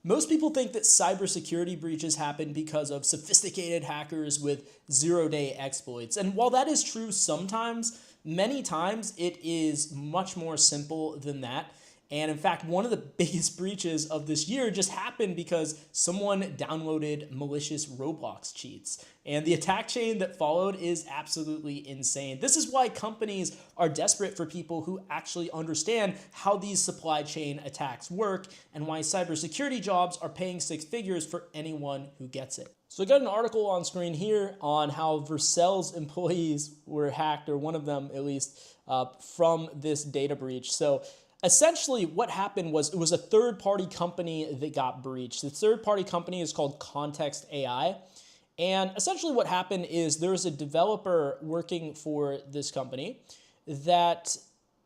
Most people think that cybersecurity breaches happen because of sophisticated hackers with zero-day exploits. And while that is true sometimes, many times it is much more simple than that. And in fact, one of the biggest breaches of this year just happened because someone downloaded malicious Roblox cheats. And the attack chain that followed is absolutely insane. This is why companies are desperate for people who actually understand how these supply chain attacks work and why cybersecurity jobs are paying six figures for anyone who gets it. So I got an article on screen here on how Vercel's employees were hacked, or one of them at least, from this data breach. So essentially, what happened was it was a third-party company that got breached. The third-party company is called Context AI. And essentially what happened is there was a developer working for this company that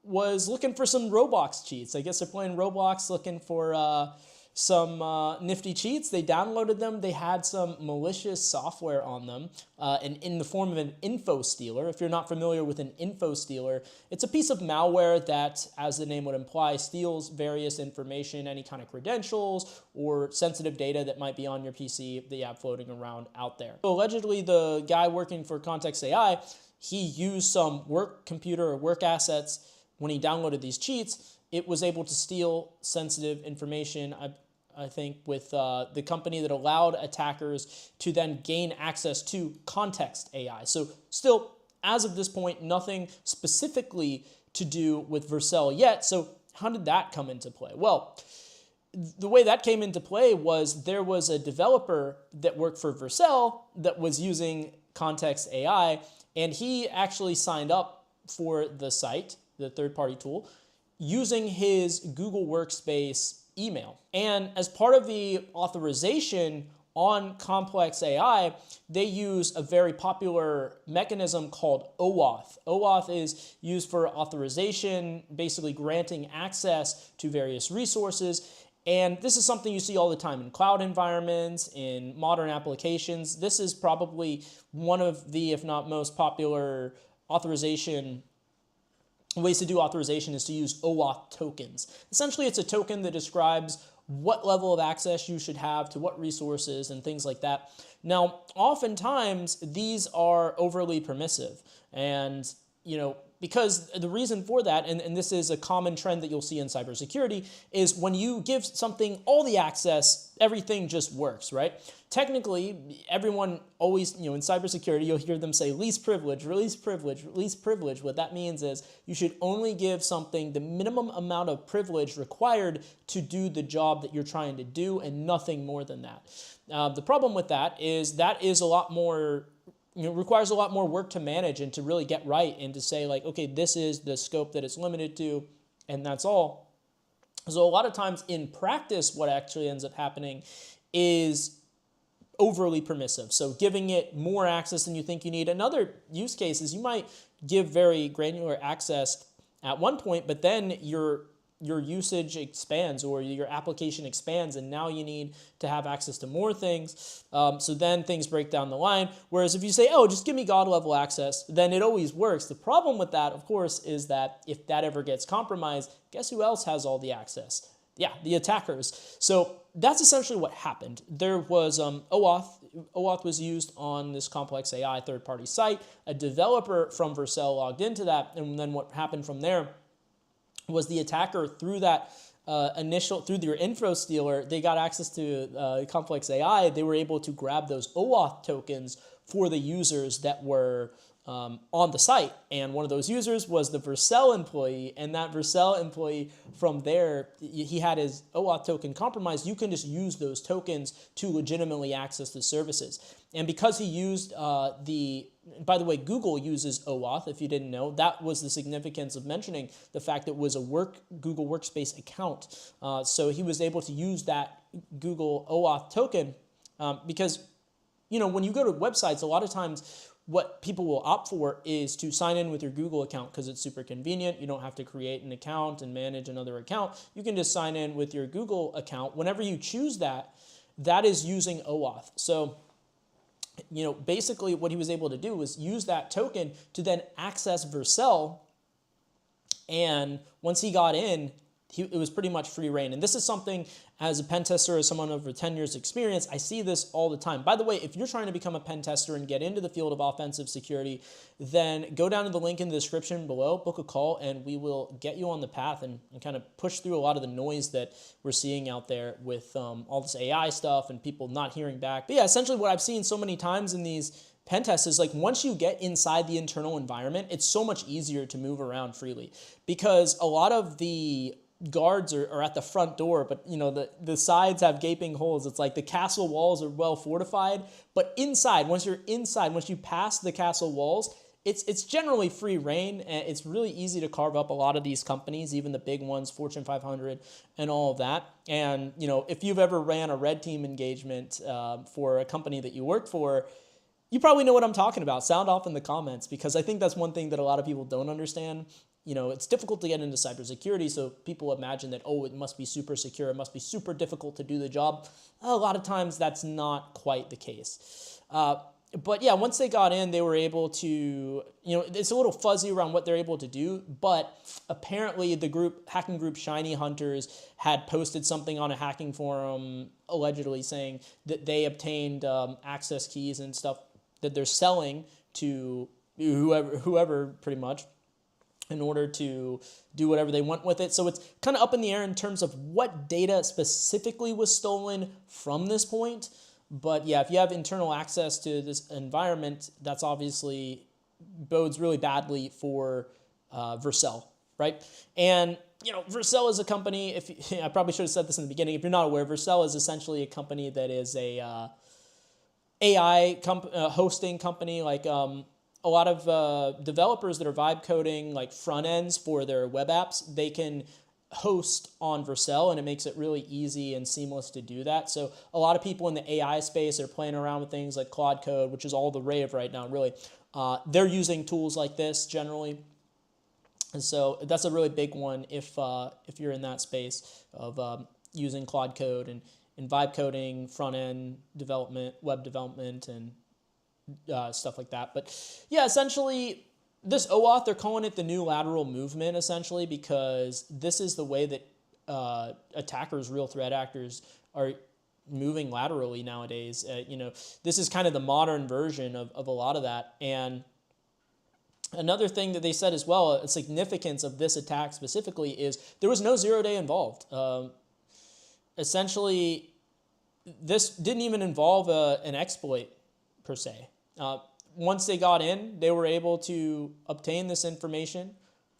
was looking for some Roblox cheats. I guess they're playing Roblox looking for some nifty cheats. They downloaded them. They had some malicious software on them and in the form of an info stealer. If you're not familiar with an info stealer, it's a piece of malware that, as the name would imply, steals various information, any kind of credentials or sensitive data that might be on your PC that you have floating around out there. So allegedly, the guy working for Context AI, he used some work computer or work assets when he downloaded these cheats. It was able to steal sensitive information, I think, with the company that allowed attackers to then gain access to Context AI. So still, as of this point, nothing specifically to do with Vercel yet. So how did that come into play? Well, the way that came into play was there was a developer that worked for Vercel that was using Context AI, and he actually signed up for the site, the third-party tool, using his Google Workspace email. And as part of the authorization on Complex AI, they use a very popular mechanism called OAuth. OAuth is used for authorization, basically granting access to various resources. And this is something you see all the time in cloud environments, in modern applications. This is probably one of the, if not most popular authorization ways to do authorization is to use OAuth tokens. Essentially, it's a token that describes what level of access you should have to what resources and things like that. Now, oftentimes, these are overly permissive. And, because the reason for that, and this is a common trend that you'll see in cybersecurity, is when you give something all the access, everything just works, right? Technically, everyone always, in cybersecurity, you'll hear them say least privilege, release privilege, release privilege. What that means is you should only give something the minimum amount of privilege required to do the job that you're trying to do and nothing more than that. The problem with that is a lot more, requires a lot more work to manage and to really get right and to say like, okay, this is the scope that it's limited to and that's all. So a lot of times in practice, what actually ends up happening is overly permissive. So giving it more access than you think you need. Another use case is you might give very granular access at one point, but then your usage expands or your application expands and now you need to have access to more things. So then things break down the line. Whereas if you say, oh, just give me God level access, then it always works. The problem with that, of course, is that if that ever gets compromised, guess who else has all the access? Yeah, the attackers. So that's essentially what happened. There was OAuth. OAuth was used on this Complex AI third-party site. A developer from Vercel logged into that, and then what happened from there was the attacker through that through their info stealer, they got access to Complex AI. They were able to grab those OAuth tokens for the users that were on the site. And one of those users was the Vercel employee, and that Vercel employee from there, he had his OAuth token compromised. You can just use those tokens to legitimately access the services. And because he used by the way, Google uses OAuth, if you didn't know. That was the significance of mentioning the fact that it was a Google Workspace account. So he was able to use that Google OAuth token because, when you go to websites, a lot of times what people will opt for is to sign in with your Google account because it's super convenient. You don't have to create an account and manage another account. You can just sign in with your Google account. Whenever you choose that, that is using OAuth. So basically what he was able to do was use that token to then access Vercel. And once he got in, it was pretty much free reign. And this is something, as a pen tester, as someone over 10 years experience, I see this all the time. By the way, if you're trying to become a pen tester and get into the field of offensive security, then go down to the link in the description below, book a call, and we will get you on the path and kind of push through a lot of the noise that we're seeing out there with all this AI stuff and people not hearing back. But yeah, essentially what I've seen so many times in these pen tests is like once you get inside the internal environment, it's so much easier to move around freely, because a lot of the guards are at the front door, but the sides have gaping holes. It's like the castle walls are well fortified, but inside, once you pass the castle walls, it's generally free reign, and it's really easy to carve up a lot of these companies, even the big ones, Fortune 500 and all of that. And if you've ever ran a red team engagement for a company that you work for, you probably know what I'm talking about. Sound off in the comments, because I think that's one thing that a lot of people don't understand. It's difficult to get into cybersecurity, so people imagine that, oh, it must be super secure, it must be super difficult to do the job. A lot of times that's not quite the case. But yeah, once they got in, they were able to, it's a little fuzzy around what they're able to do, but apparently the hacking group Shiny Hunters had posted something on a hacking forum, allegedly saying that they obtained access keys and stuff that they're selling to whoever pretty much, in order to do whatever they want with it. So it's kind of up in the air in terms of what data specifically was stolen from this point. But yeah, if you have internal access to this environment, that's obviously bodes really badly for Vercel, right? And Vercel is a company, I probably should have said this in the beginning, if you're not aware, Vercel is essentially a company that is a AI hosting company. Like a lot of developers that are vibe coding like front ends for their web apps, they can host on Vercel, and it makes it really easy and seamless to do that. So a lot of people in the AI space are playing around with things like Claude Code, which is all the rave right now, really. They're using tools like this generally. And so that's a really big one if you're in that space of using Claude Code and vibe coding, front end development, web development, and stuff like that. But yeah, essentially this OAuth, they're calling it the new lateral movement, essentially, because this is the way that attackers, real threat actors, are moving laterally nowadays. This is kind of the modern version of a lot of that. And another thing that they said as well, a significance of this attack specifically, is there was no 0-day involved. Essentially, this didn't even involve an exploit per se. Once they got in, they were able to obtain this information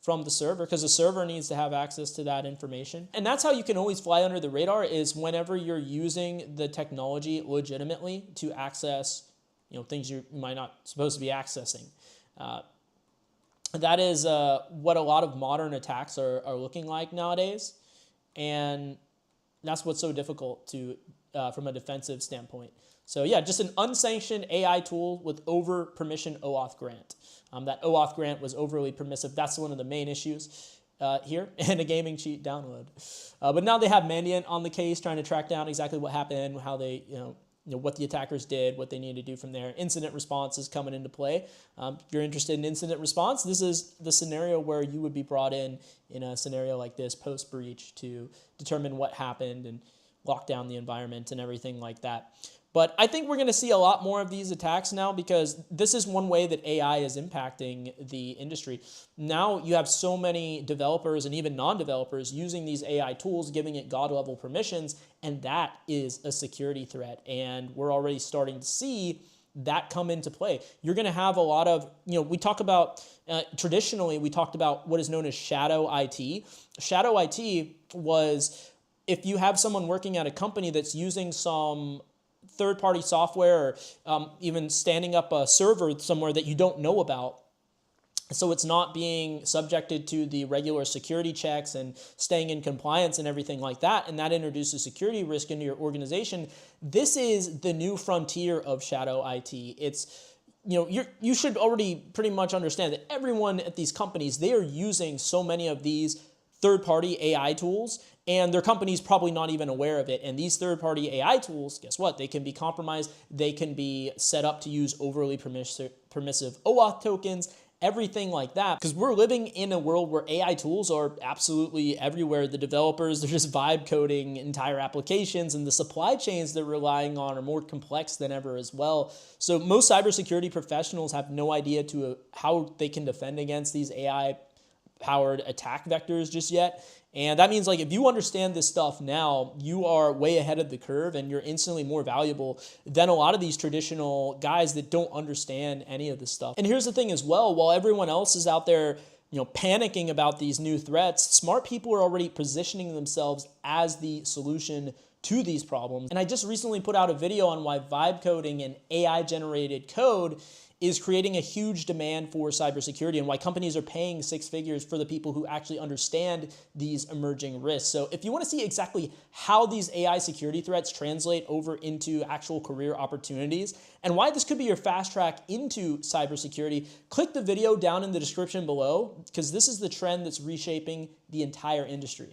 from the server, because the server needs to have access to that information. And that's how you can always fly under the radar, is whenever you're using the technology legitimately to access things you might not supposed to be accessing. That is what a lot of modern attacks are looking like nowadays, and that's what's so difficult to from a defensive standpoint. So yeah, just an unsanctioned AI tool with over permission OAuth grant. That OAuth grant was overly permissive. That's one of the main issues here, and a gaming cheat download. But now they have Mandiant on the case, trying to track down exactly what happened, how they, what the attackers did, what they need to do from there. Incident response is coming into play. If you're interested in incident response, this is the scenario where you would be brought in a scenario like this post-breach to determine what happened and lock down the environment and everything like that. But I think we're going to see a lot more of these attacks now, because this is one way that AI is impacting the industry. Now you have so many developers and even non-developers using these AI tools, giving it God-level permissions, and that is a security threat. And we're already starting to see that come into play. You're going to have a lot of, we talk about, traditionally we talked about what is known as shadow IT. Shadow IT was if you have someone working at a company that's using some third-party software, or even standing up a server somewhere that you don't know about, so it's not being subjected to the regular security checks and staying in compliance and everything like that, and that introduces security risk into your organization. This is the new frontier of shadow IT. It's, you should already pretty much understand that everyone at these companies, they are using so many of these third-party AI tools, and their company's probably not even aware of it. And these third-party AI tools, guess what? They can be compromised. They can be set up to use overly permissive OAuth tokens, everything like that, because we're living in a world where AI tools are absolutely everywhere. The developers, they're just vibe coding entire applications, and the supply chains they're relying on are more complex than ever as well. So most cybersecurity professionals have no idea how they can defend against these AI powered attack vectors just yet. And that means, like, if you understand this stuff now, you are way ahead of the curve and you're instantly more valuable than a lot of these traditional guys that don't understand any of this stuff. And here's the thing as well, while everyone else is out there, panicking about these new threats, smart people are already positioning themselves as the solution to these problems. And I just recently put out a video on why vibe coding and AI generated code is creating a huge demand for cybersecurity and why companies are paying six figures for the people who actually understand these emerging risks. So if you want to see exactly how these AI security threats translate over into actual career opportunities and why this could be your fast track into cybersecurity, click the video down in the description below, because this is the trend that's reshaping the entire industry.